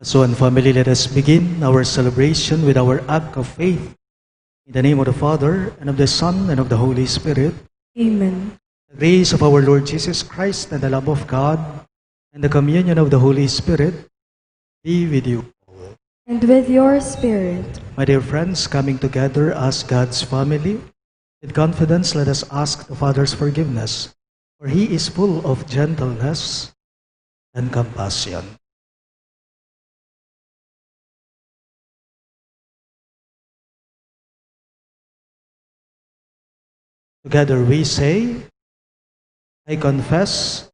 So, in family, let us begin our celebration with our act of faith. In the name of the Father, and of the Son, and of the Holy Spirit. Amen. The grace of our Lord Jesus Christ, and the love of God, and the communion of the Holy Spirit be with you all. And with your spirit. My dear friends, coming together as God's family, with confidence let us ask the Father's forgiveness, for He is full of gentleness and compassion. Together we say, I confess,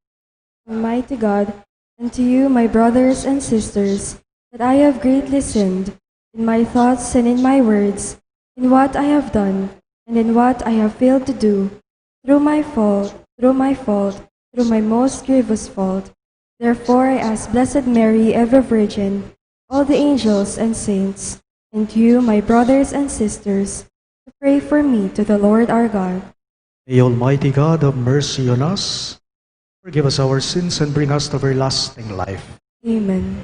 Almighty God, and to you, my brothers and sisters, that I have greatly sinned in my thoughts and in my words, in what I have done and in what I have failed to do, through my fault, through my most grievous fault. Therefore I ask Blessed Mary, ever Virgin, all the angels and saints, and you, my brothers and sisters, to pray for me to the Lord our God. May Almighty God have mercy on us, forgive us our sins, and bring us to everlasting life. Amen.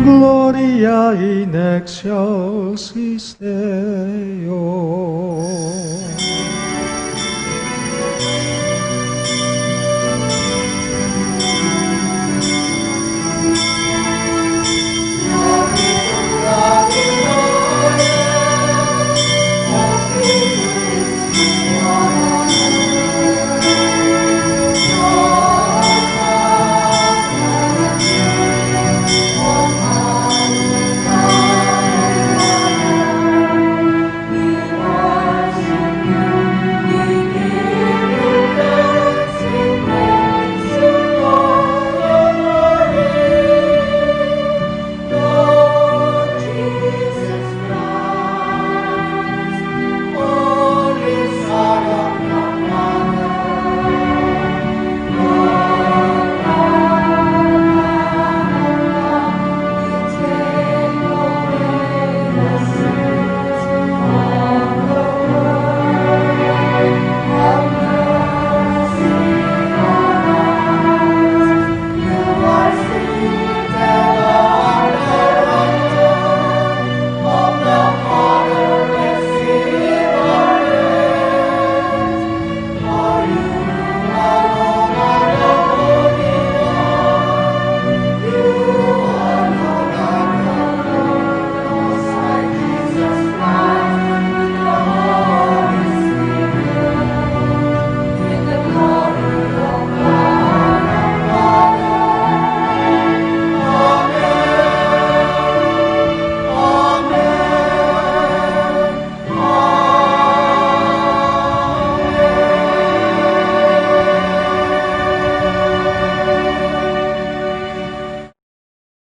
Gloria in excelsis Deo.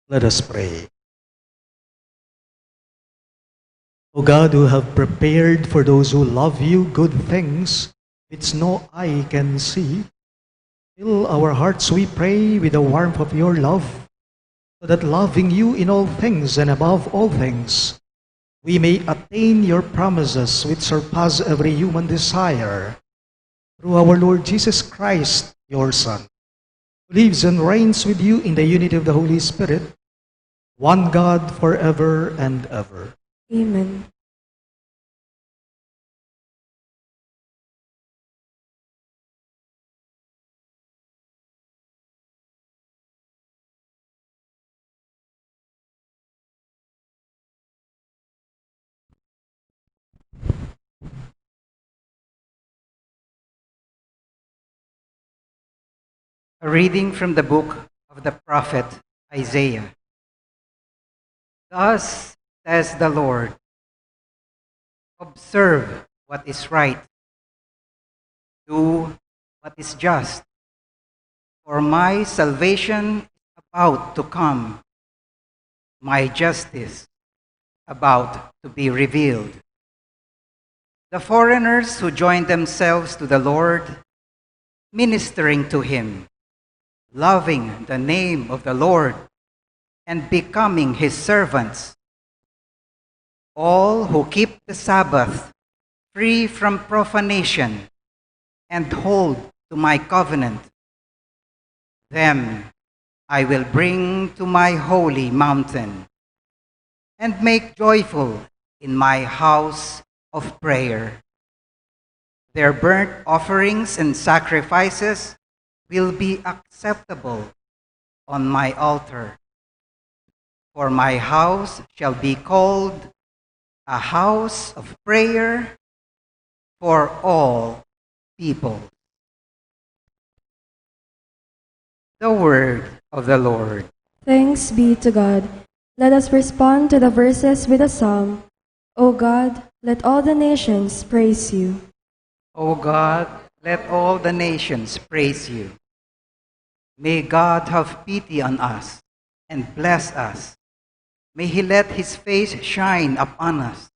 Let us pray. O God, who have prepared for those who love you good things which no eye can see, fill our hearts, we pray, with the warmth of your love, so that loving you in all things and above all things, we may attain your promises which surpass every human desire. Through our Lord Jesus Christ, your Son, who lives and reigns with you in the unity of the Holy Spirit, one God forever and ever. Amen. A reading from the book of the prophet Isaiah. Thus says the Lord, observe what is right, do what is just, for my salvation is about to come, my justice about to be revealed. The foreigners who join themselves to the Lord, ministering to him, loving the name of the Lord, and becoming his servants. All who keep the Sabbath free from profanation and hold to my covenant, them I will bring to my holy mountain and make joyful in my house of prayer. Their burnt offerings and sacrifices will be acceptable on my altar. For my house shall be called a house of prayer for all people. The word of the Lord. Thanks be to God. Let us respond to the verses with a psalm. O God, let all the nations praise you. O God, let all the nations praise you. May God have pity on us and bless us. May he let his face shine upon us.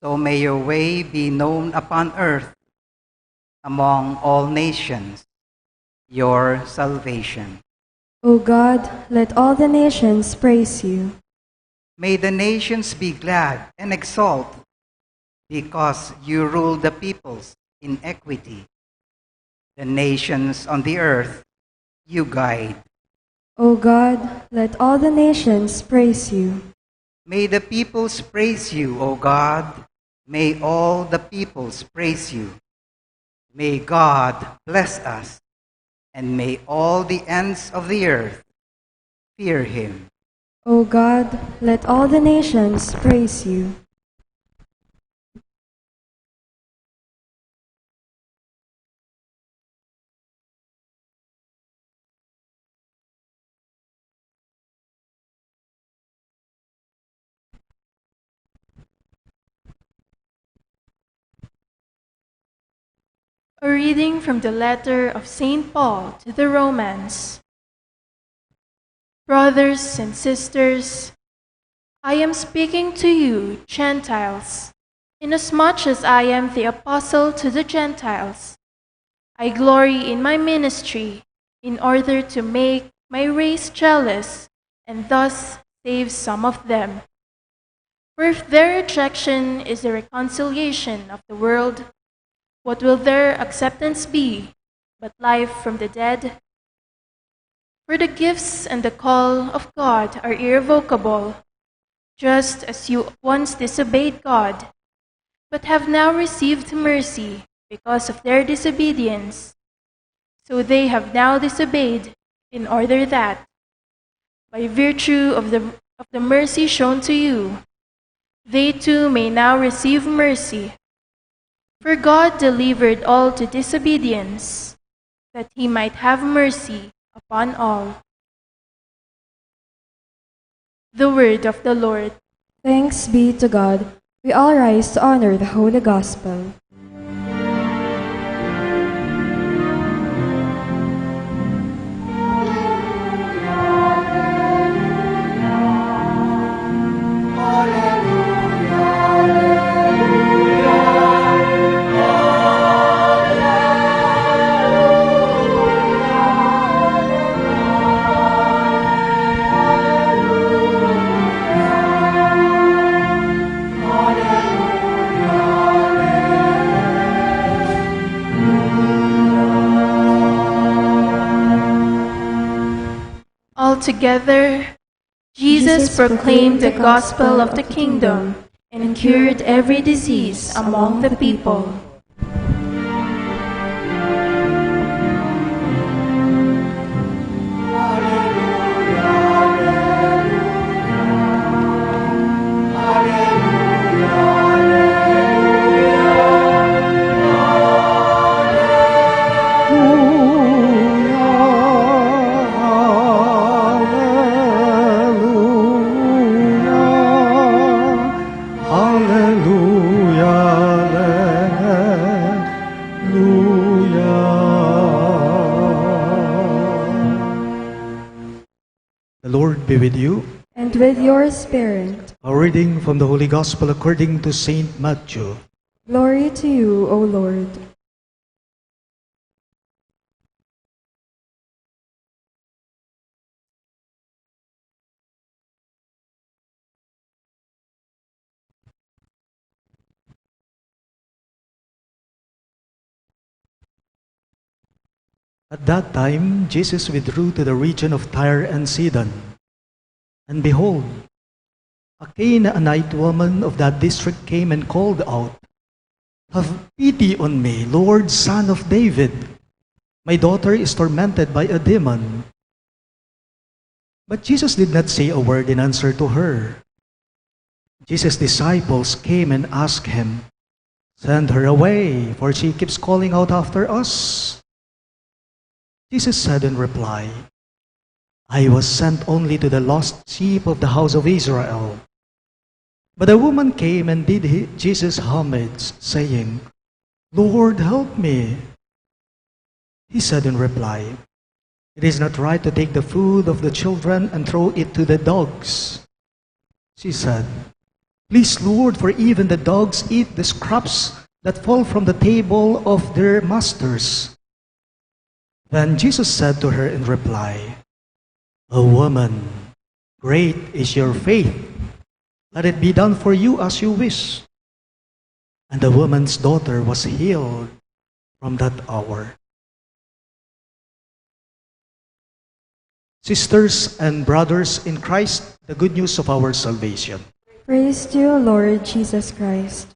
So may your way be known upon earth, among all nations, your salvation. O God, let all the nations praise you. May the nations be glad and exult, because you rule the peoples in equity. The nations on the earth you guide. O God, let all the nations praise you. May the peoples praise you, O God. May all the peoples praise you. May God bless us, and may all the ends of the earth fear him. O God, let all the nations praise you. A reading from the letter of St. Paul to the Romans. Brothers and sisters, I am speaking to you, Gentiles, inasmuch as I am the apostle to the Gentiles. I glory in my ministry in order to make my race jealous and thus save some of them. For if their rejection is the reconciliation of the world, what will their acceptance be but life from the dead? For the gifts and the call of God are irrevocable, just as you once disobeyed God, but have now received mercy because of their disobedience. So they have now disobeyed in order that, by virtue of the mercy shown to you, they too may now receive mercy. For God delivered all to disobedience, that he might have mercy upon all. The word of the Lord. Thanks be to God. We all rise to honor the Holy Gospel. Altogether, Jesus Jesus proclaimed the gospel of the kingdom and cured every disease among the people. The Lord be with you. And with your spirit. A reading from the Holy Gospel according to Saint Matthew. Glory to you, O Lord. At that time, Jesus withdrew to the region of Tyre and Sidon. And behold, a Canaanite woman of that district came and called out, "Have pity on me, Lord, Son of David. My daughter is tormented by a demon." But Jesus did not say a word in answer to her. Jesus' disciples came and asked him, "Send her away, for she keeps calling out after us." Jesus said in reply, "I was sent only to the lost sheep of the house of Israel." But a woman came and did Jesus homage, saying, "Lord, help me." He said in reply, "It is not right to take the food of the children and throw it to the dogs." She said, "Please, Lord, for even the dogs eat the scraps that fall from the table of their masters." Then Jesus said to her in reply, "O woman, great is your faith. Let it be done for you as you wish." And the woman's daughter was healed from that hour. Sisters and brothers in Christ, the good news of our salvation. Praise to you, Lord Jesus Christ.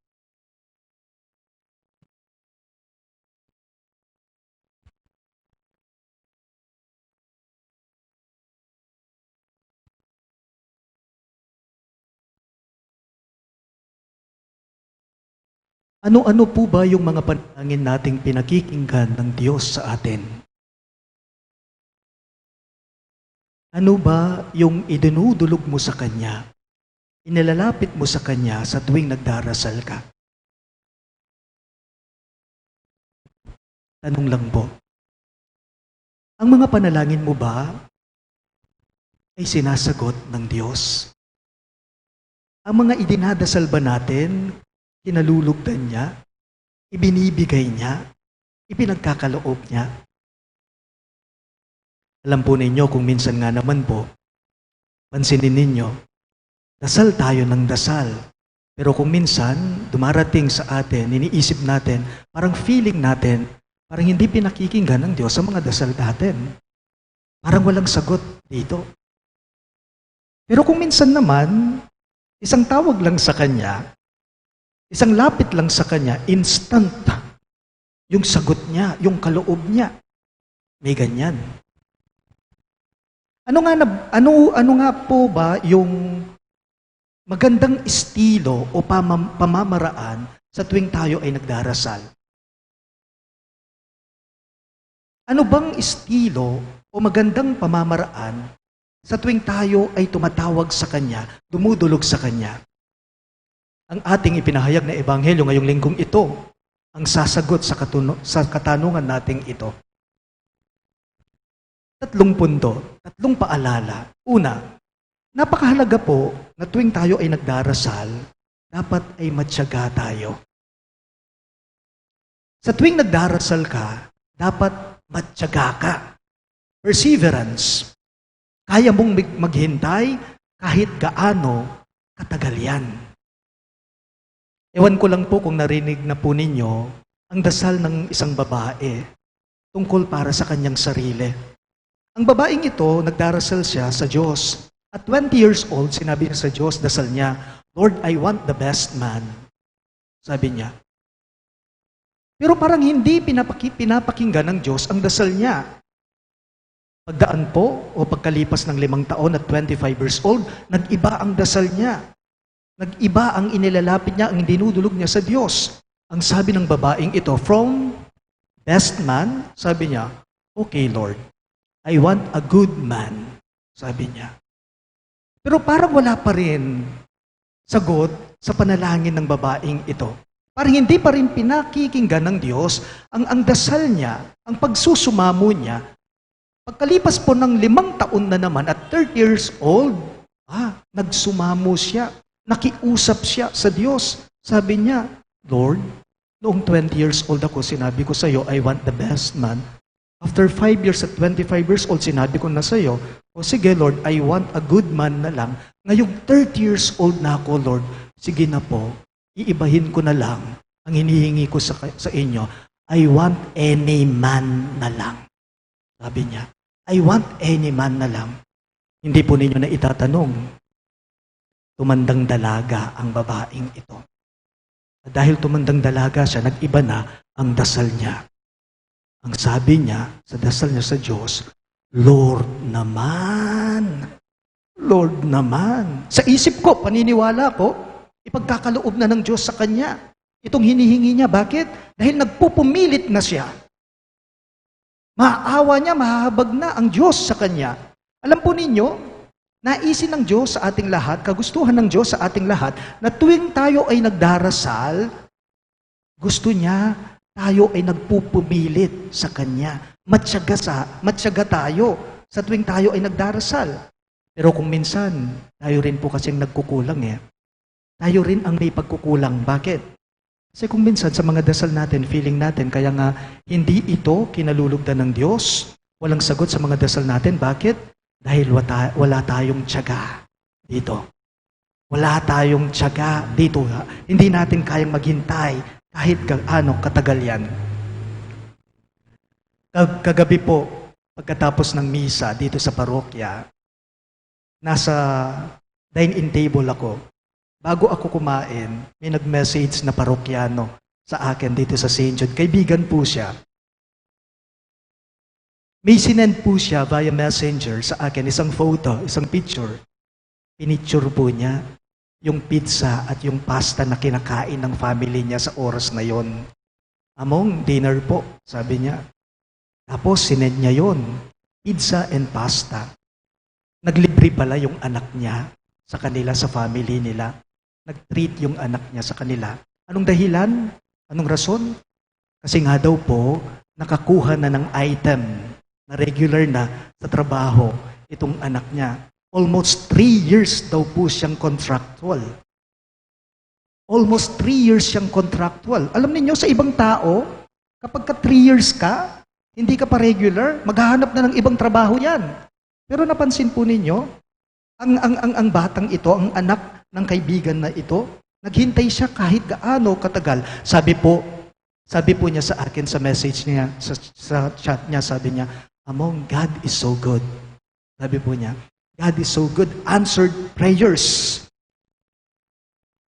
Ano-ano po ba yung mga panalangin nating pinakikinggan ng Diyos sa atin? Ano ba yung idinudulog mo sa Kanya? Inilalapit mo sa Kanya sa tuwing nagdarasal ka? Tanong lang po. Ang mga panalangin mo ba ay sinasagot ng Diyos? Ang mga idinadasal ba natin, kinalulugdan niya, ibinibigay niya, ipinagkakaloob niya? Alam po ninyo kung minsan nga naman po, pansinin ninyo, dasal tayo ng dasal. Pero kung minsan, dumarating sa atin, iniisip natin, parang feeling natin, parang hindi pinakikinggan ng Diyos sa mga dasal natin. Parang walang sagot dito. Pero kung minsan naman, isang tawag lang sa Kanya, isang lapit lang sa Kanya, instant, yung sagot niya, yung kaloob niya, may ganyan. Ano nga po ba yung magandang estilo o pamamaraan sa tuwing tayo ay nagdarasal? Ano bang estilo o magandang pamamaraan sa tuwing tayo ay tumatawag sa Kanya, dumudulog sa Kanya? Ang ating ipinahayag na ebanghelyo ngayong linggong ito, ang sasagot sa katanungan nating ito. 3 punto, 3 paalala. Una, napakahalaga po na tuwing tayo ay nagdarasal, dapat ay matyaga tayo. Sa tuwing nagdarasal ka, dapat matyaga ka. Perseverance. Kaya mong maghintay kahit gaano katagal yan. Ewan ko lang po kung narinig na po ninyo ang dasal ng isang babae tungkol para sa kanyang sarili. Ang babaeng ito, nagdarasal siya sa Diyos. At 20 years old, sinabi niya sa Diyos, dasal niya, Lord, I want the best man. Sabi niya. Pero parang hindi pinapakinggan ng Diyos ang dasal niya. Pagdaan po, o pagkalipas ng 5 taon at 25 years old, nag-iba ang dasal niya. Nag-iba ang inilalapit niya, ang dinudulog niya sa Diyos. Ang sabi ng babaeng ito, from best man, sabi niya, okay Lord, I want a good man, sabi niya. Pero parang wala pa rin sagot sa panalangin ng babaeng ito. Parang hindi pa rin pinakikinggan ng Diyos ang dasal niya, ang pagsusumamo niya. Pagkalipas po ng 5 taon na naman at 30 years old, nagsumamo siya, nakiusap siya sa Diyos. Sabi niya, Lord, noong 20 years old ako, sinabi ko sa iyo, I want the best man. After 5 years at 25 years old, sinabi ko na sa iyo, o sige Lord, I want a good man na lang. Ngayong 30 years old na ako, Lord, sige na po, iibahin ko na lang. Ang hinihingi ko sa inyo, I want any man na lang. Sabi niya, I want any man na lang. Hindi po ninyo na itatanong, tumandang dalaga ang babaeng ito. At dahil tumandang dalaga siya, nag-iba na ang dasal niya. Ang sabi niya, sa dasal niya sa Diyos, Lord naman. Lord naman. Sa isip ko, paniniwala ko, ipagkakaloob na ng Diyos sa kanya. Itong hinihingi niya. Bakit? Dahil nagpupumilit na siya. Maawa niya, mahahabag na ang Diyos sa kanya. Alam po ninyo, naisin ng Diyos sa ating lahat, kagustuhan ng Diyos sa ating lahat, na tuwing tayo ay nagdarasal, gusto niya, tayo ay nagpupumilit sa Kanya. Matyaga tayo sa tuwing tayo ay nagdarasal. Pero kung minsan, tayo rin po kasing nagkukulang Tayo rin ang may pagkukulang. Bakit? Kasi kung minsan sa mga dasal natin, feeling natin, kaya nga hindi ito kinalulugdan ng Diyos. Walang sagot sa mga dasal natin. Bakit? Dahil wala tayong tiyaga dito. Wala tayong tiyaga dito. Hindi natin kayang maghintay kahit gaano katagal yan. Kagabi po, pagkatapos ng misa dito sa parokya, nasa dine-in table ako. Bago ako kumain, may nag-message na parokyano sa akin dito sa St. Jude. Kaibigan po siya. May sinend po siya via messenger sa akin, isang photo, isang picture. Pinicture po niya yung pizza at yung pasta na kinakain ng family niya sa oras na yon. Among dinner po, sabi niya. Tapos sinend niya yon, pizza and pasta. Naglibre pala yung anak niya sa kanila, sa family nila. Nag-treat yung anak niya sa kanila. Anong dahilan? Anong rason? Kasi nga daw po, nakakuha na ng item na regular na sa trabaho itong anak niya. Almost 3 years daw po siyang contractual. Almost 3 years siyang contractual. Alam niyo sa ibang tao, kapag ka 3 years ka, hindi ka pa regular, maghahanap na ng ibang trabaho yan. Pero napansin po ninyo, ang batang ito, ang anak ng kaibigan na ito, naghintay siya kahit gaano katagal. Sabi po niya sa akin sa message niya, sa chat niya, sabi niya, Among, God is so good. Sabi po niya, God is so good. Answered prayers.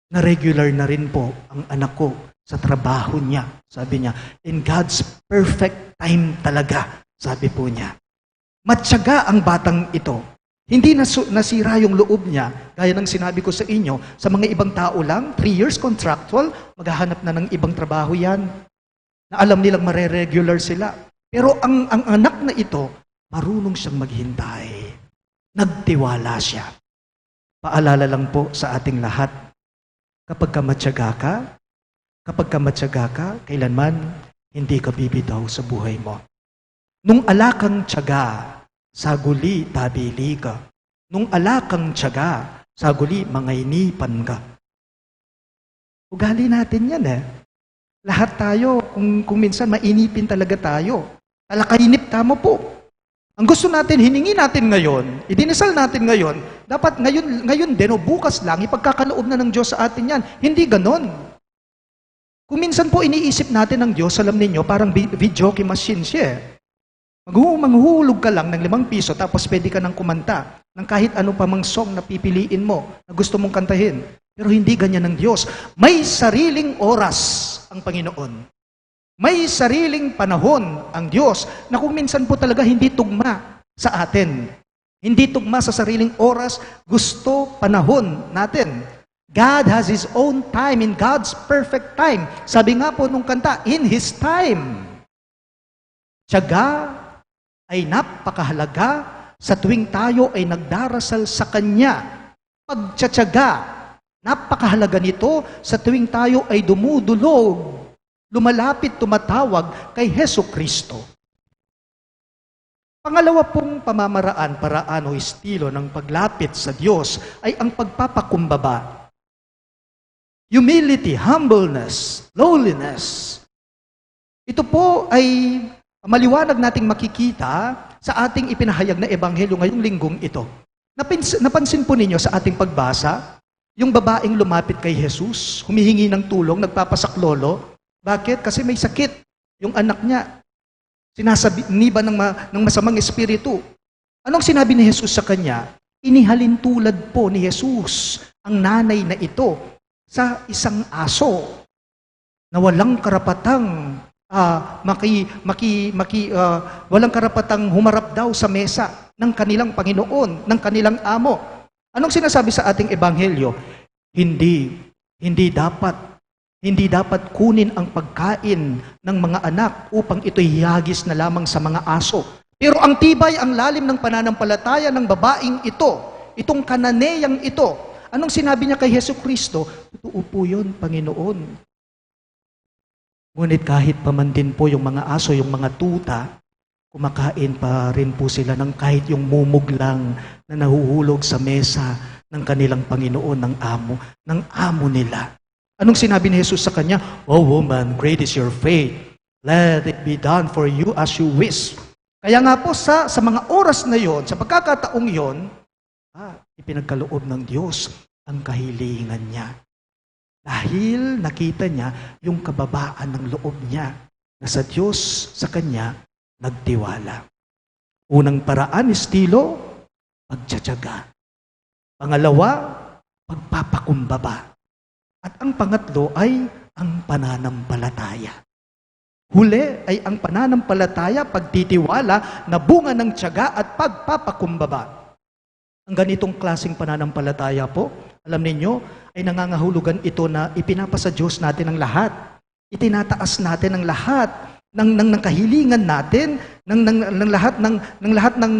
Na regular na rin po ang anak ko sa trabaho niya. Sabi niya, in God's perfect time talaga. Sabi po niya. Matyaga ang batang ito. Hindi nasira yung loob niya. Gaya ng sinabi ko sa inyo, sa mga ibang tao lang, 3 years contractual, maghahanap na ng ibang trabaho yan. Na alam nilang mareregular sila. Pero ang anak na ito, marunong siyang maghintay. Nagtiwala siya. Paalala lang po sa ating lahat, kapag matyaga ka, kailanman hindi ka bibitaw sa buhay mo. Nung alakang tiyaga, saguli tabili ka. Nung alakang tiyaga, saguli mangainipan ka. Ugali natin yan Lahat tayo, kung minsan mainipin talaga tayo. Alakainip tamo po. Ang gusto natin, hiningi natin ngayon, idinisal natin ngayon, dapat ngayon din o bukas lang, ipagkakaloob na ng Diyos sa atin yan. Hindi ganon. Kung minsan po iniisip natin ng Diyos, alam ninyo, parang video game machine siya. Manghuhulog ka lang ng 5 piso, tapos pwede ka nang kumanta. ng kahit ano pa mang song na pipiliin mo, na gusto mong kantahin. Pero hindi ganyan ng Diyos. May sariling oras ang Panginoon. May sariling panahon ang Diyos na kung minsan po talaga hindi tugma sa atin. Hindi tugma sa sariling oras, gusto, panahon natin. God has His own time, in God's perfect time. Sabi nga po nung kanta, in His time. Tiyaga ay napakahalaga sa tuwing tayo ay nagdarasal sa Kanya. Pagtsatsaga, napakahalaga nito sa tuwing tayo ay dumudulog, lumalapit, tumatawag kay Heso Kristo. Pangalawa pong pamamaraan, paraan o estilo ng paglapit sa Diyos ay ang pagpapakumbaba. Humility, humbleness, lowliness. Ito po ay maliwanag nating makikita sa ating ipinahayag na ebanghelyo ngayong linggong ito. Napansin po ninyo sa ating pagbasa, yung babaeng lumapit kay Jesus, humihingi ng tulong, nagpapasaklolo. Bakit? Kasi may sakit. Yung anak niya, niba ng masamang espiritu. Anong sinabi ni Jesus sa kanya? Inihalin tulad po ni Jesus ang nanay na ito sa isang aso na walang karapatang walang karapatang humarap daw sa mesa ng kanilang Panginoon, ng kanilang amo. Anong sinasabi sa ating ebanghelyo? Hindi dapat kunin ang pagkain ng mga anak upang ito'y hihagis na lamang sa mga aso. Pero ang tibay, ang lalim ng pananampalataya ng babaeng ito, itong Kananeyang ito, anong sinabi niya kay Hesus Kristo? Totoo po yun, Panginoon. Ngunit kahit pa man din po yung mga aso, yung mga tuta, kumakain pa rin po sila ng kahit yung mumog lang na nahuhulog sa mesa ng kanilang Panginoon, ng amo nila. Anong sinabi ni Jesus sa kanya? Oh woman, great is your faith. Let it be done for you as you wish. Kaya nga po sa mga oras na yon, sa pagkakataong yon, ipinagkaloob ng Diyos ang kahilingan niya. Dahil nakita niya yung kababaan ng loob niya na sa Diyos, sa Kanya, nagtiwala. Unang paraan, estilo, pagtsatsaga. Pangalawa, pagpapakumbaba. At ang pangatlo ay ang pananampalataya. Huli ay ang pananampalataya, pagtitiwala na bunga ng tiyaga at pagpapakumbaba. Ang ganitong klaseng pananampalataya po, alam ninyo, ay nangangahulugan ito na ipinapasa Diyos natin ang lahat. Itinataas natin ang lahat ng kahilingan natin, ng lahat ng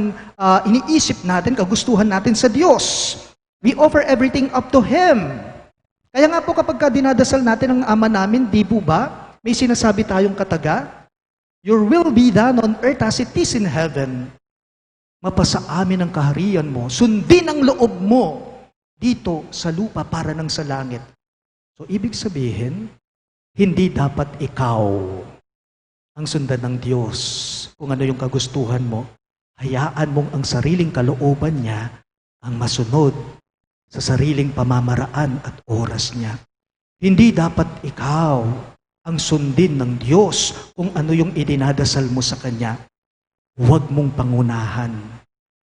iniisip natin, kagustuhan natin sa Diyos. We offer everything up to Him. Kaya nga po kapag dinadasal natin ang Ama namin, di po ba, may sinasabi tayong kataga, your will be done on earth as it is in heaven. Mapasa amin ang kaharian mo, sundin ang loob mo dito sa lupa para ng sa langit. So, ibig sabihin, hindi dapat ikaw ang sundan ng Diyos kung ano yung kagustuhan mo. Hayaan mong ang sariling kalooban niya ang masunod sa sariling pamamaraan at oras niya. Hindi dapat ikaw ang sundin ng Diyos kung ano yung idinadasal mo sa Kanya. Huwag mong pangunahan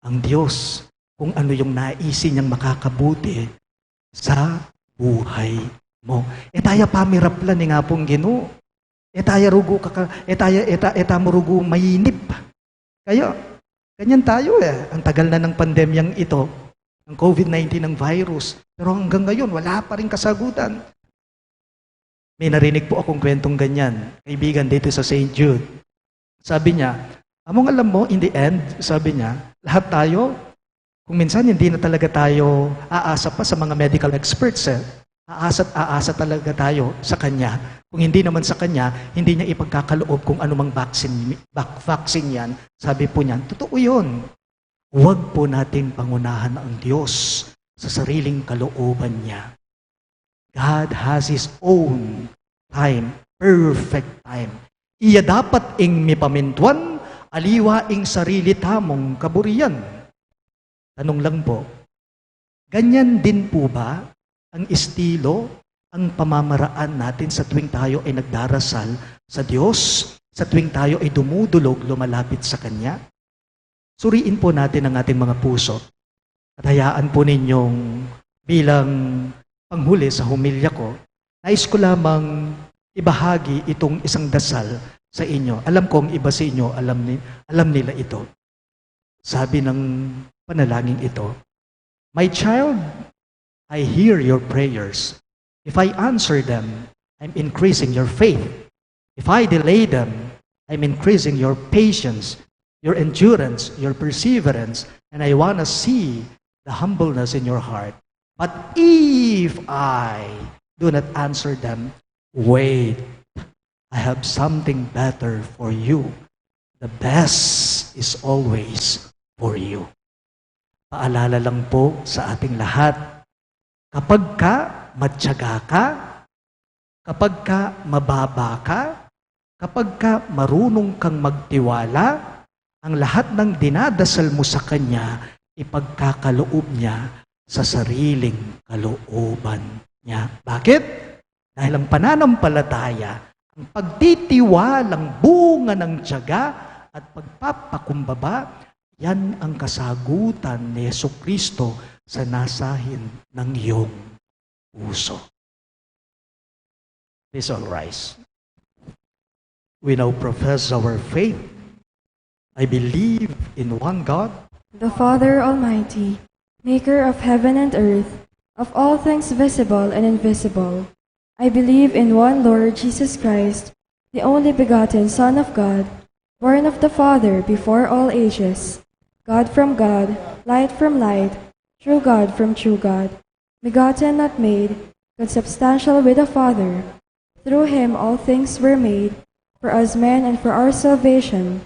ang Diyos kung ano yung naisin niyang makakabuti sa buhay mo. Etaya pamiraplan nga pong Ginoo. Etaya rugo mo rugo mayinip. Kaya, ganyan tayo Ang tagal na ng pandemyang ito, ng COVID-19 ng virus. Pero hanggang ngayon, wala pa rin kasagutan. May narinig po akong kwentong ganyan. Kaibigan dito sa St. Jude. Sabi niya, among alam mo, in the end, sabi niya, lahat tayo, kung minsan hindi na talaga tayo aasa pa sa mga medical experts. Aasa talaga tayo sa Kanya. Kung hindi naman sa Kanya, hindi niya ipagkakaloob kung anumang vaccine yan. Sabi po niyan, totoo yun. Huwag po nating pangunahan ang Diyos sa sariling kalooban niya. God has His own time, perfect time. Iya dapat ing mipamintuan, aliwa ing sarili tamong kaburian. Tanong lang po, ganyan din po ba ang estilo, ang pamamaraan natin sa tuwing tayo ay nagdarasal sa Diyos, sa tuwing tayo ay dumudulog, lumalapit sa Kanya? Suriin po natin ang ating mga puso. At hayaan po ninyong bilang panghuli sa humilya ko, nais ko lamang ibahagi itong isang dasal sa inyo. Alam kong iba sa inyo, alam nila ito. Sabi ng panalangin ito, "My child, I hear your prayers. If I answer them, I'm increasing your faith. If I delay them, I'm increasing your patience, your endurance, your perseverance, and I want to see the humbleness in your heart. But if I do not answer them, wait. I have something better for you. The best is always for you." Paalala lang po sa ating lahat, kapag ka matyaga ka, kapag ka mababa ka, kapag ka marunong kang magtiwala, ang lahat ng dinadasal mo sa Kanya, ipagkakaloob niya sa sariling kalooban niya. Bakit? Dahil ang pananampalataya, ang pagtitiwalang bunga ng tiyaga at pagpapakumbaba, yan ang kasagutan ni Jesucristo sa nasahin ng iyong puso. Please all rise. We now profess our faith. I believe in one God, the Father Almighty, maker of heaven and earth, of all things visible and invisible. I believe in one Lord Jesus Christ, the only begotten Son of God, born of the Father before all ages, God from God, light from light, true God from true God, begotten not made, consubstantial with the Father. Through him all things were made, for us men and for our salvation.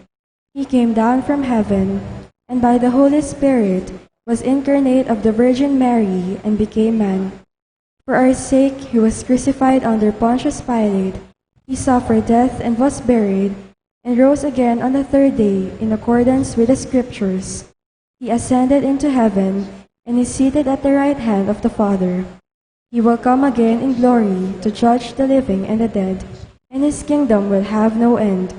He came down from heaven, and by the Holy Spirit was incarnate of the Virgin Mary and became man. For our sake he was crucified under Pontius Pilate. He suffered death and was buried, and rose again on the third day in accordance with the Scriptures. He ascended into heaven, and is seated at the right hand of the Father. He will come again in glory to judge the living and the dead, and his kingdom will have no end.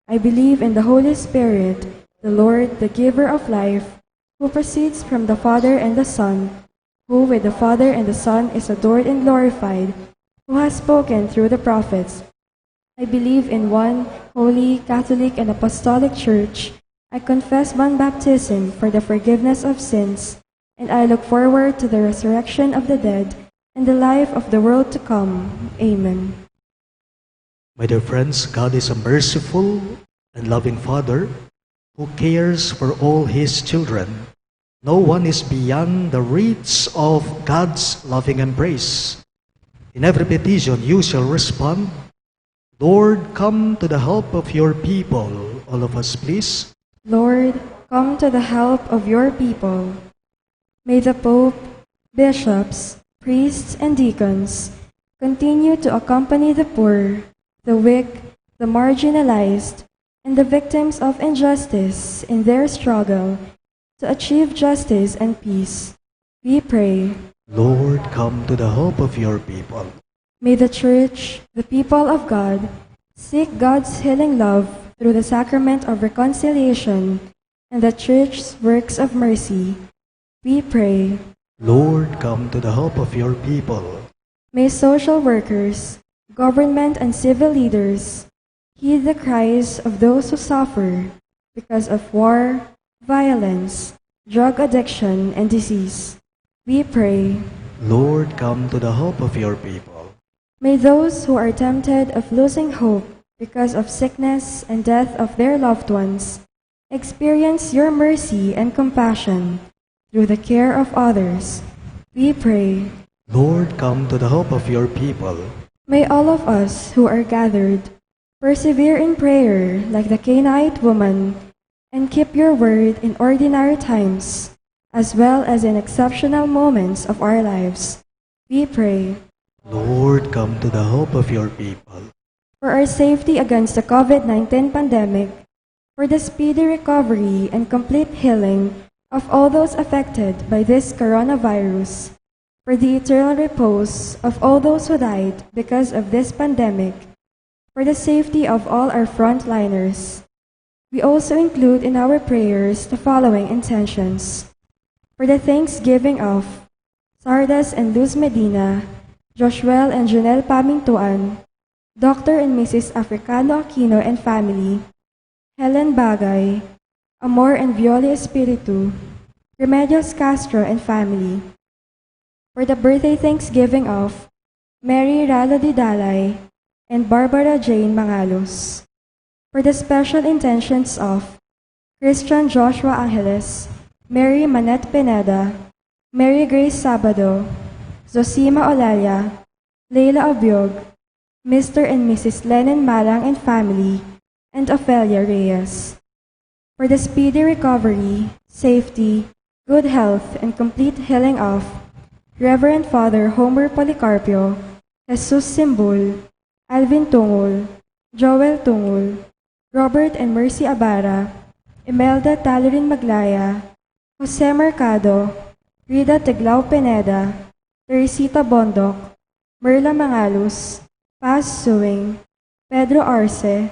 I believe in the Holy Spirit, the Lord, the giver of life, who proceeds from the Father and the Son, who with the Father and the Son is adored and glorified, who has spoken through the prophets. I believe in one holy, Catholic, and Apostolic Church. I confess one baptism for the forgiveness of sins, and I look forward to the resurrection of the dead and the life of the world to come. Amen. My dear friends, God is a merciful and loving Father who cares for all His children. No one is beyond the reach of God's loving embrace. In every petition you shall respond, "Lord, come to the help of your people." All of us, please. Lord, come to the help of your people. May the Pope, bishops, priests, and deacons continue to accompany the poor, the weak, the marginalized, and the victims of injustice in their struggle to achieve justice and peace. We pray. Lord, come to the help of your people. May the Church, the people of God, seek God's healing love through the sacrament of reconciliation and the Church's works of mercy. We pray. Lord, come to the help of your people. May social workers, government and civil leaders heed the cries of those who suffer because of war, violence, drug addiction, and disease. We pray. Lord, come to the help of your people. May those who are tempted of losing hope because of sickness and death of their loved ones experience your mercy and compassion through the care of others. We pray. Lord, come to the help of your people. May all of us who are gathered persevere in prayer like the Canaanite woman and keep your word in ordinary times as well as in exceptional moments of our lives. We pray. Lord, come to the help of your people. For our safety against the COVID-19 pandemic, for the speedy recovery and complete healing of all those affected by this coronavirus, for the eternal repose of all those who died because of this pandemic, for the safety of all our frontliners. We also include in our prayers the following intentions: For the thanksgiving of Sardas and Luz Medina, Joshua and Jonel Pamintuan, Dr. and Mrs. Africano Aquino and family, Helen Bagay, Amor and Violi Espiritu, Remedios Castro and family. For the birthday thanksgiving of Mary Ralo Didalay and Barbara Jane Mangalos. For the special intentions of Christian Joshua Angeles, Mary Manette Pineda, Mary Grace Sabado, Zosima Olalia, Leila Obiog, Mr. and Mrs. Lennon Malang and family, and Ophelia Reyes. For the speedy recovery, safety, good health, and complete healing of Reverend Father Homer Policarpio, Jesus Simbul, Alvin Tungul, Joel Tungul, Robert and Mercy Abara, Imelda Talorin Maglaya, Jose Mercado, Rida Teglao Pineda, Teresita Bondok, Merla Mangalus, Paz Suing, Pedro Arce,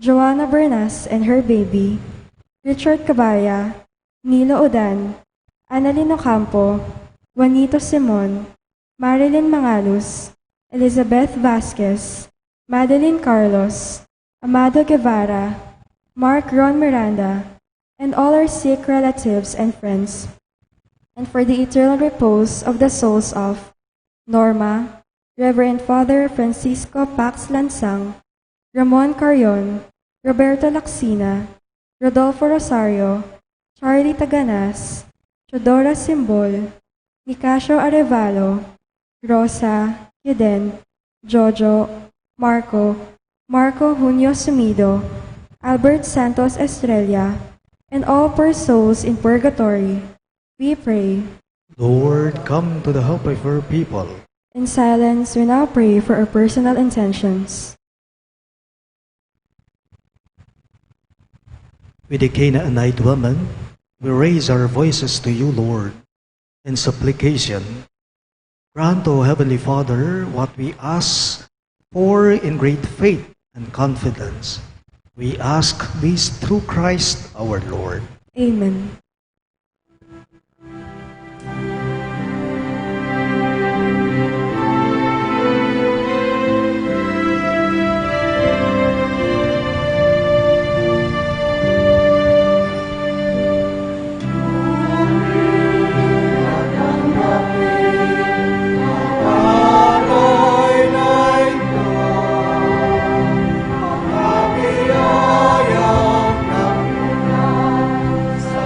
Joanna Bernas and her baby, Richard Cabaya, Nilo Odan, Annalyn Ocampo, Juanito Simon, Marilyn Mangalus, Elizabeth Vasquez, Madeline Carlos, Amado Guevara, Mark Ron Miranda, and all our sick relatives and friends, and for the eternal repose of the souls of Norma, Reverend Father Francisco Pax Lansang, Ramon Carion, Roberto Laxina, Rodolfo Rosario, Charlie Taganas, Chodora Simbol, Nicasio Arevalo, Rosa, Yeden, Jojo, Marco Junio Sumido, Albert Santos Estrella, and all poor souls in purgatory, we pray. Lord, come to the help of your people. In silence, we now pray for our personal intentions. With the Canaanite woman, we raise our voices to you, Lord, in supplication. Grant, O Heavenly Father, what we ask for in great faith and confidence. We ask this through Christ our Lord. Amen. Sa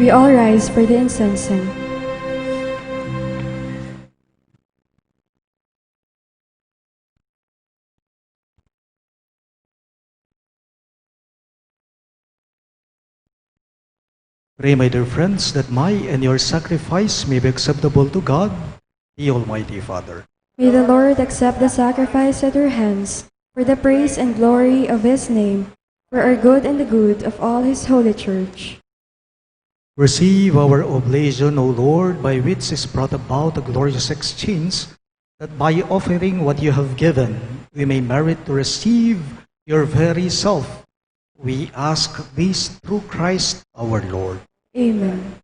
We all rise for the incensing. Pray, my dear friends, that my and your sacrifice may be acceptable to God, the Almighty Father. May the Lord accept the sacrifice at your hands for the praise and glory of his name, for our good and the good of all his holy church. Receive our oblation, O Lord, by which is brought about a glorious exchange, that by offering what you have given, we may merit to receive your very self. We ask this through Christ our Lord. Amen.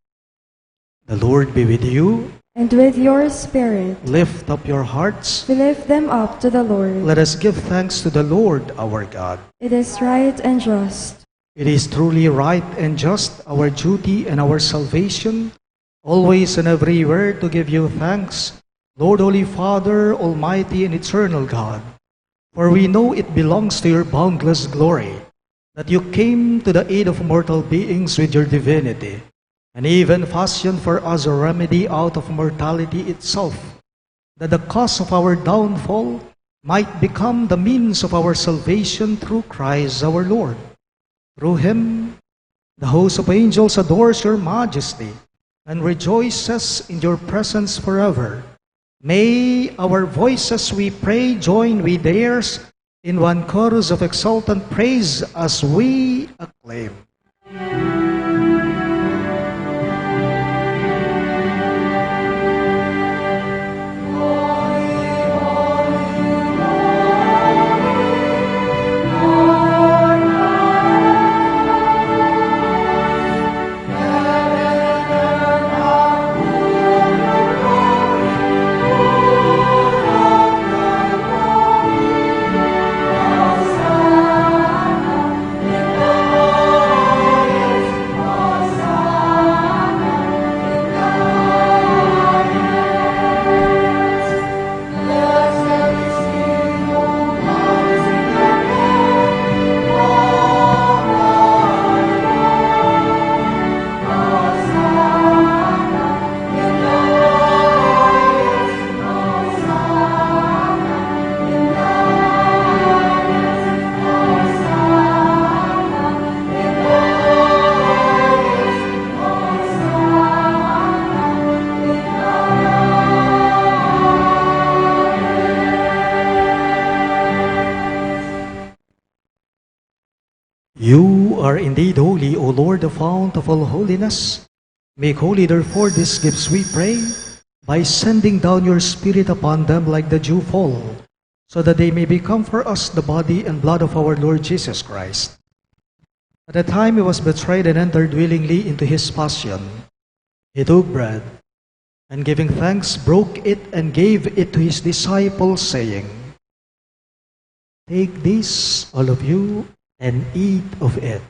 The Lord be with you. And with your spirit, Lift up your hearts. we lift them up to the Lord. Let us give thanks to the Lord our God. It is right and just. It is truly right and just, our duty and our salvation, always and everywhere to give you thanks, Lord, Holy Father, Almighty and Eternal God. For we know it belongs to your boundless glory that you came to the aid of mortal beings with your divinity, and even fashioned for us a remedy out of mortality itself, that the cause of our downfall might become the means of our salvation through Christ our Lord. Through him, the host of angels adores your majesty and rejoices in your presence forever. May our voices, we pray, join with theirs in one chorus of exultant praise as we acclaim. You are indeed holy, O Lord, the fount of all holiness. Make holy, therefore, these gifts, we pray, by sending down your Spirit upon them like the dew fall, so that they may become for us the body and blood of our Lord Jesus Christ. At the time he was betrayed and entered willingly into his passion, he took bread, and giving thanks, broke it and gave it to his disciples, saying, "Take this, all of you, and eat of it.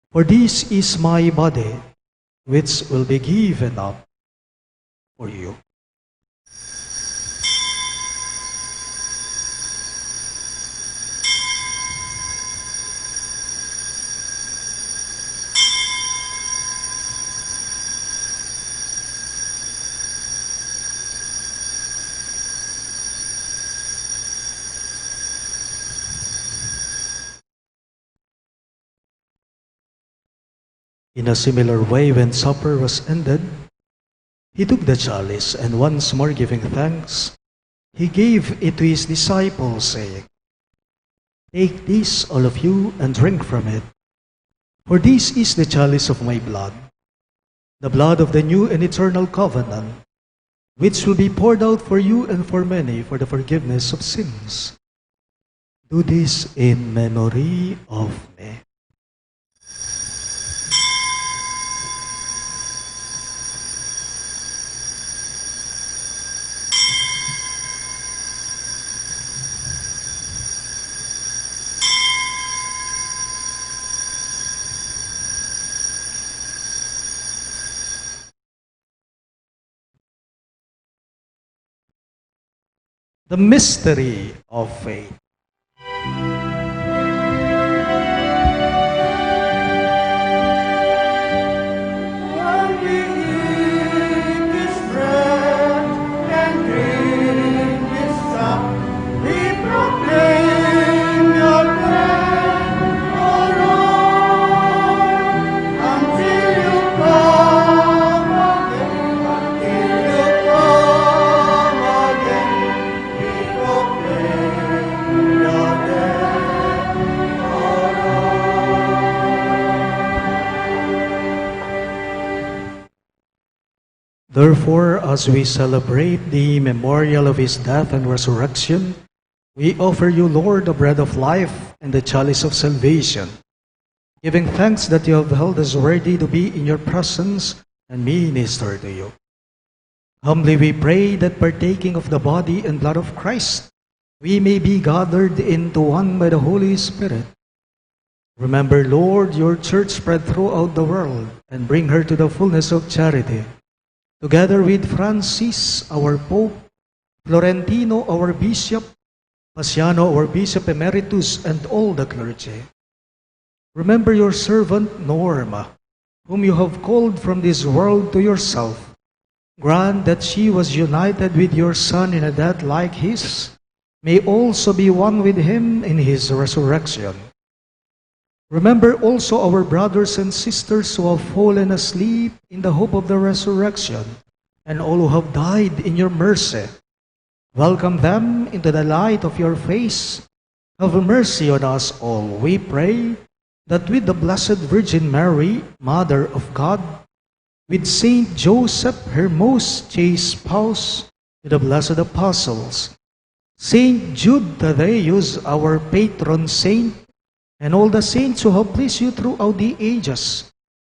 For this is my body, which will be given up for you." In a similar way, when supper was ended, he took the chalice, and once more giving thanks, he gave it to his disciples, saying, "Take this, all of you, and drink from it. For this is the chalice of my blood, the blood of the new and eternal covenant, which will be poured out for you and for many for the forgiveness of sins. Do this in memory of me." The mystery of faith. Therefore, as we celebrate the memorial of his death and resurrection, we offer you, Lord, the bread of life and the chalice of salvation, giving thanks that you have held us worthy to be in your presence and minister to you. Humbly we pray that partaking of the body and blood of Christ, we may be gathered into one by the Holy Spirit. Remember, Lord, your church spread throughout the world and bring her to the fullness of charity. Together with Francis, our Pope, Florentino, our Bishop, Pasiano, our Bishop Emeritus, and all the clergy. Remember your servant Norma, whom you have called from this world to yourself. Grant that she was united with your Son in a death like his, may also be one with him in his resurrection. Remember also our brothers and sisters who have fallen asleep in the hope of the resurrection, and all who have died in your mercy. Welcome them into the light of your face. Have mercy on us all, we pray, that with the Blessed Virgin Mary, Mother of God, with Saint Joseph, her most chaste spouse, with the blessed apostles, Saint Jude Thaddeus, our patron saint, and all the saints who have pleased you throughout the ages,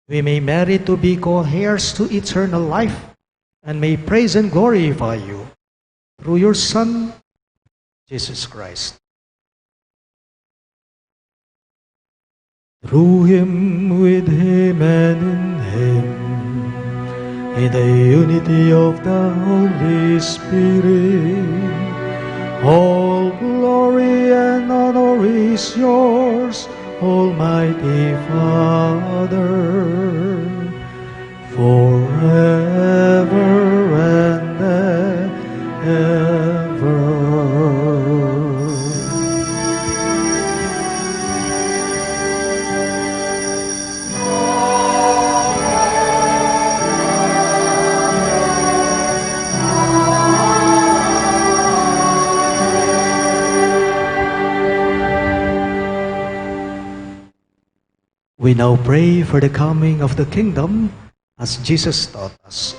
we may merit to be co-heirs to eternal life, and may praise and glorify you through your Son, Jesus Christ. Through him, with him, and in him, in the unity of the Holy Spirit, all glory and honor is yours, Almighty Father, forever and ever. We now pray for the coming of the kingdom as Jesus taught us.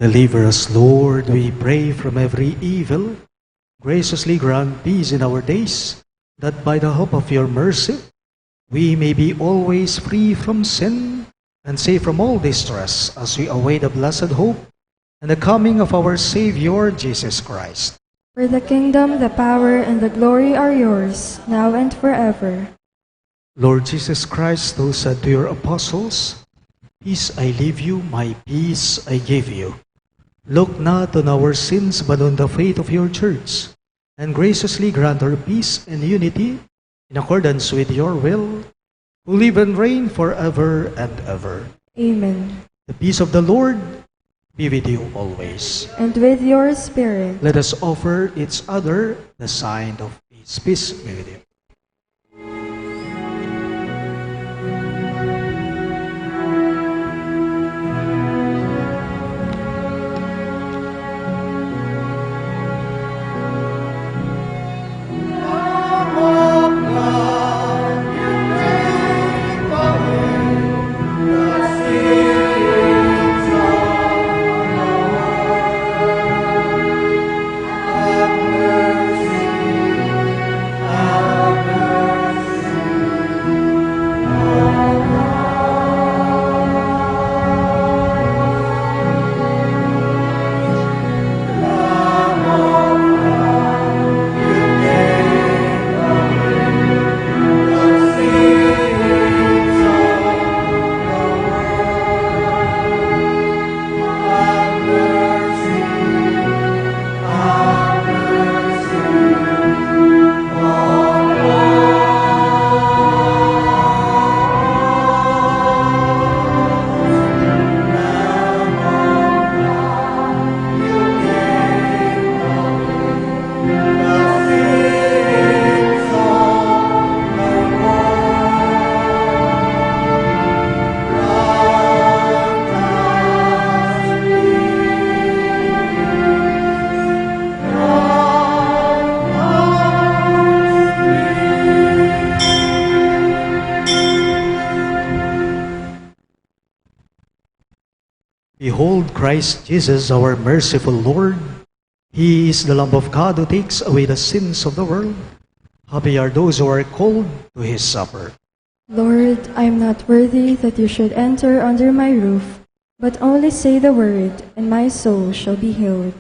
Deliver us, Lord, we pray, from every evil. Graciously grant peace in our days, that by the hope of your mercy, we may be always free from sin and safe from all distress as we await the blessed hope and the coming of our Savior, Jesus Christ. For the kingdom, the power, and the glory are yours, now and forever. Lord Jesus Christ, who said to your apostles, "Peace I leave you, my peace I give you," look not on our sins, but on the faith of your church, and graciously grant her peace and unity in accordance with your will, who live and reign forever and ever. Amen. The peace of the Lord be with you always. And with your spirit. Let us offer each other the sign of peace. Peace be with you. Behold Christ Jesus, our merciful Lord. He is the Lamb of God who takes away the sins of the world. Happy are those who are called to his supper. Lord, I am not worthy that you should enter under my roof, but only say the word, and my soul shall be healed.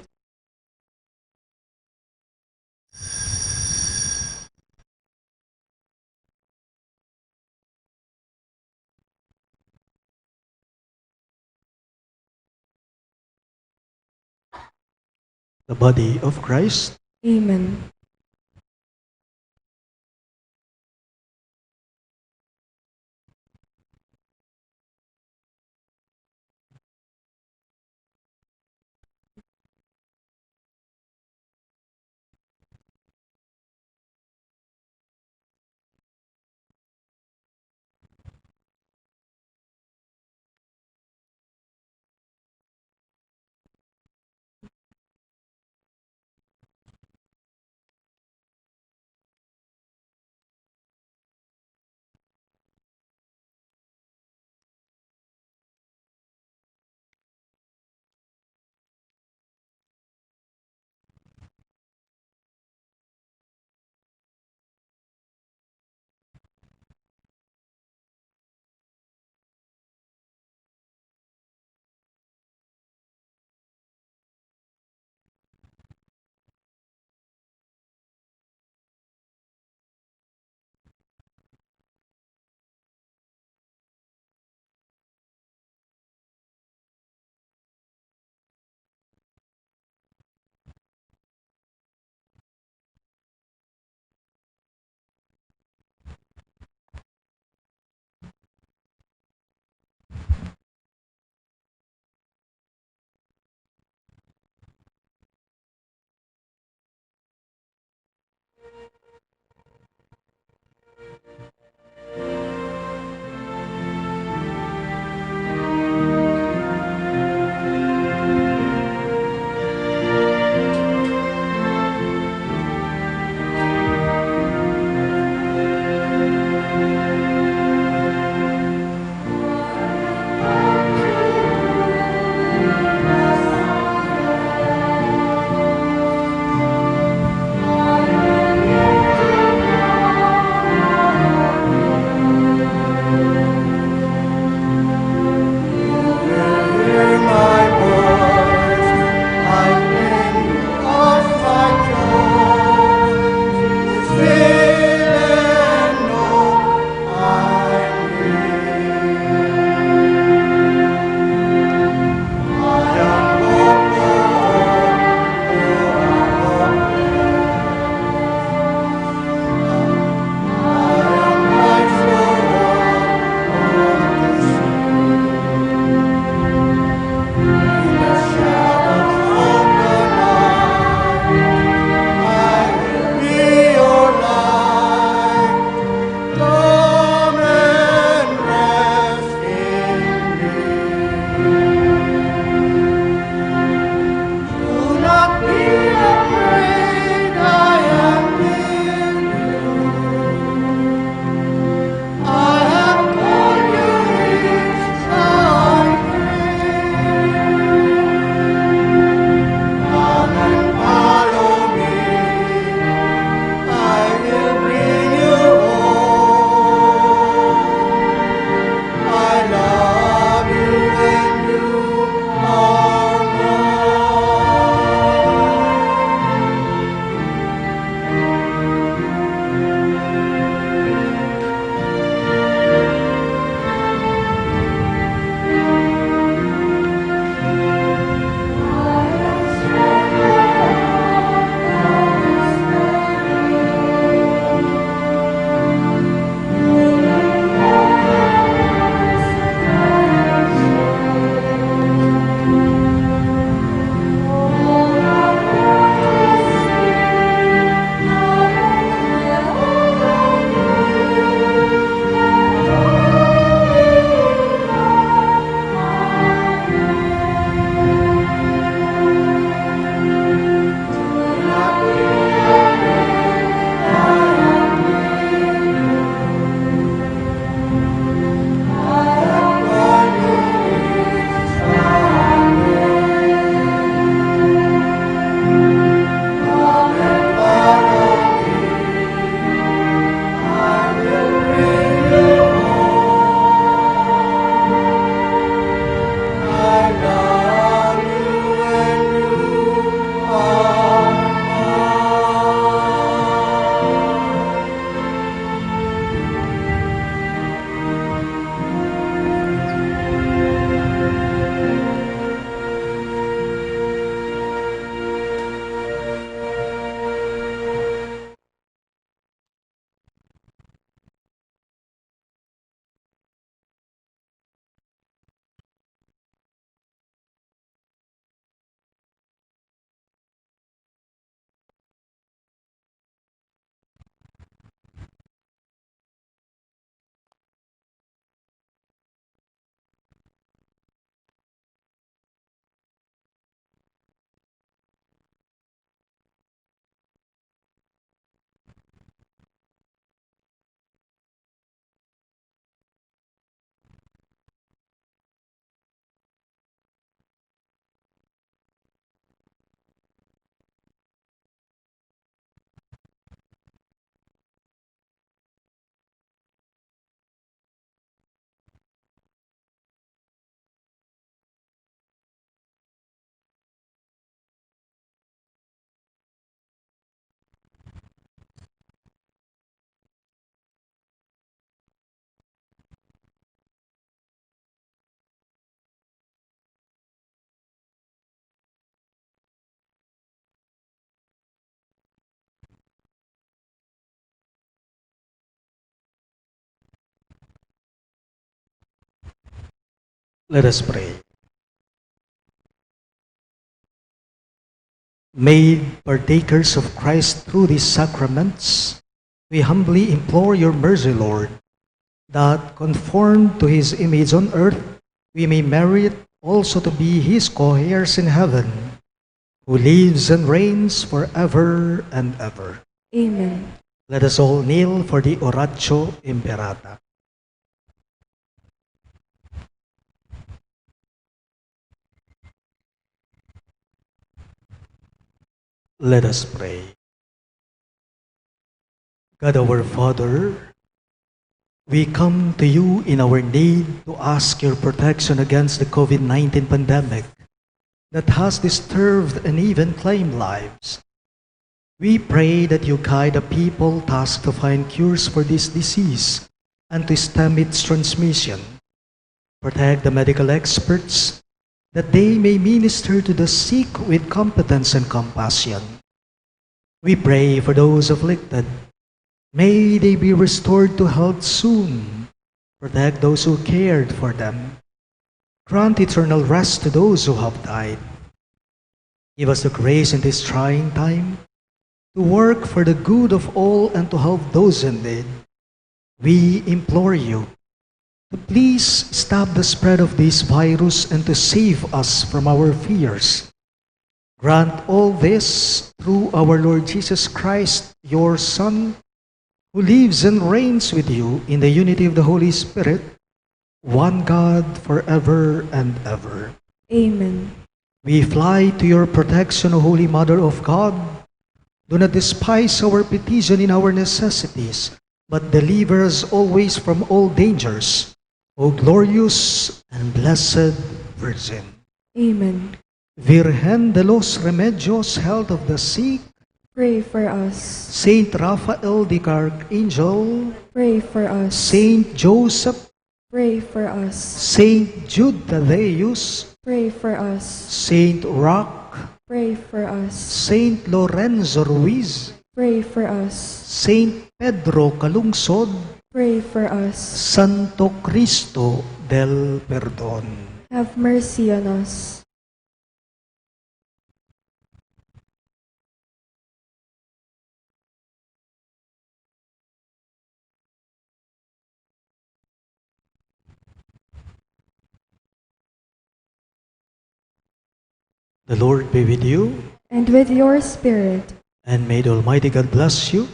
The body of Christ. Amen. Let us pray. Made partakers of Christ through these sacraments, we humbly implore your mercy, Lord, that conformed to his image on earth, we may merit also to be his co-heirs in heaven, who lives and reigns forever and ever. Amen. Let us all kneel for the Oratio Imperata. Let us pray. God our Father, we come to you in our need to ask your protection against the COVID-19 pandemic that has disturbed and even claimed lives. We pray that you guide the people tasked to find cures for this disease and to stem its transmission. Protect the medical experts that they may minister to the sick with competence and compassion. We pray for those afflicted. May they be restored to health soon. Protect those who cared for them. Grant eternal rest to those who have died. Give us the grace in this trying time to work for the good of all and to help those in need. We implore you to please stop the spread of this virus and to save us from our fears. Grant all this through our Lord Jesus Christ, your Son, who lives and reigns with you in the unity of the Holy Spirit, one God forever and ever. Amen. We fly to your protection, O Holy Mother of God. Do not despise our petition in our necessities, but deliver us always from all dangers, O glorious and blessed Virgin. Amen. Virgen de los Remedios, health of the sick, Pray for us. Saint Raphael the Archangel, Pray for us. Saint Joseph, Pray for us. Saint Jude Thaddeus, Pray for us. Saint Roch, Pray for us. Saint Lorenzo Ruiz, Pray for us. Saint Pedro Calungsod, Pray for us. Santo Cristo del Perdón. Have mercy on us. The Lord be with you, And with your spirit. and may the Almighty God bless you,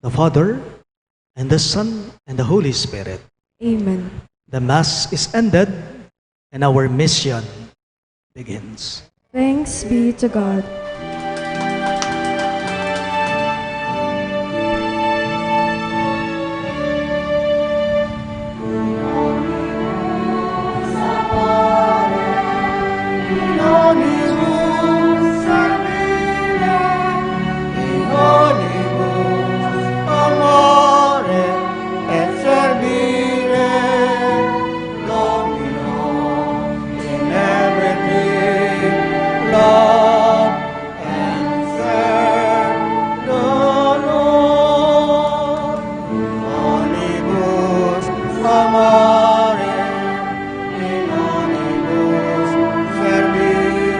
the Father, and the Son, and the Holy Spirit. Amen. The Mass is ended, and our mission begins. Thanks be to God.